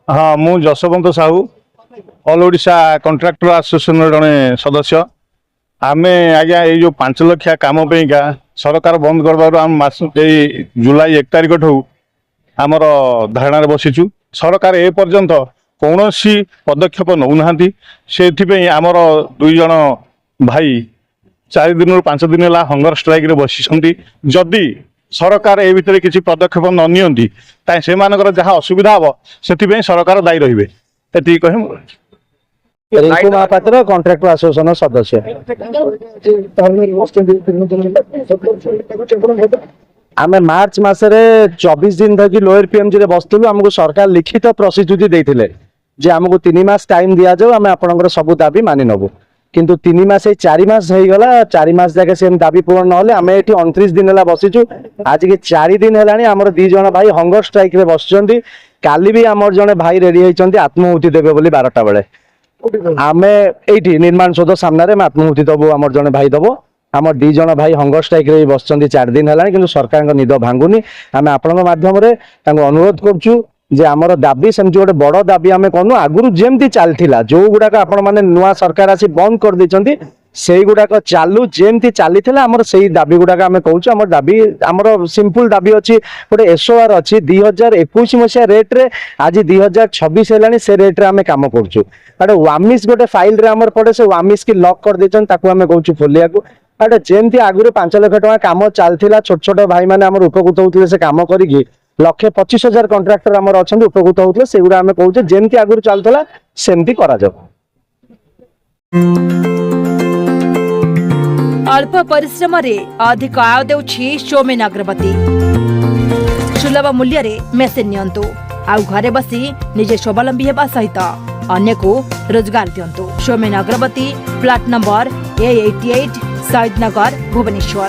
हाँ मु Jashwant Sahu all Odisha contractor association जड़े सदस्य आमे आज्ञा ये जो 5 लाख काम का सरकार बंद कर जुलाई 1 तारिख ठू आमर धारणा बसीचु सरकार ए पर्यंत कौन पदक्षेप नौना से आमर 2 जन भाई 4 दिन 5 दिन है हंगर स्ट्राइक रे बसी जदि सरकार ए भितर किसी पदक्षेप न नियंती से जहाँ असुविधा हम से सरकार दायी रही है कहे रिंकू महापात्र कॉन्ट्रैक्टर एसोसिएशन सदस्य आम मार्च मसरे 24 दिन धर लोअर पीएमजी रे बसलु आमको सरकार लिखित प्रतिश्रुति देते जे आमको 3 मास टाइम दि जाऊ आम आपंकर सब दाबी मानि नबु किंतु 3 मास 4 मास हो गला 4 मास जाके से दाबी पूर्ण ना आम ये 29 दिन है बसीचु आज के 4 दिन है आमर 2 जन भाई हंगर स्ट्राइक रे बस काली भी आमर जड़े भाई रेडी होती आत्महुति देवे बोली 12टा बेले आम ये निर्माण सौध सामने आत्महुति दबु आमर जड़े भाई दबो आम 2 जन भाई हंगर स्ट्राइक रे बस 4 दिन है कि सरकार निद भांगुनी आम आपण माध्यम अनुरोध करुँ जे आमर दाबी सेमती गोटे बड़ दाबी आम कहूँ आगुरी जमती चलता जो गुड़ाक आपण मैंने नुआ सरकार आसी बंद कर देछंती से गुड़ाक चालू जमती चली आमर से दाबी गुड़ाक आम कहूँ आम दाबी आमर सिंपल दाबी अच्छी गोटे एसओआर अच्छी 2021 मसीहा रेट रे आज 2026 है से रेट रे आम कम करुँ अटे वामिस गोटे फाइल रे आमर पड़े से वामिस की लॉक कर देछन आम कहूँ खोलिया अटे जमती आगुरी 5 लाख टका काम चलता छोट छोट भाई मैंने उपकृत होते से कम करी 1,25,000 कॉन्ट्रैक्टर आमर अच्छा उपकृत होते से गुड़ा आम कहूँ जमती आगुरी चलता सेमती करा जाऊ। अल्प परिश्रम रे अधिक आय देउछि सौमेन अग्रवती सुलभ मूल्य रे मेसिन नियंतु आउ घरे बसी निजे स्वावलंबी हेबा सहित अन्य को रोजगार दियंतु। सौमेन अग्रवती plot number A88 Saheed Nagar Bhubaneswar.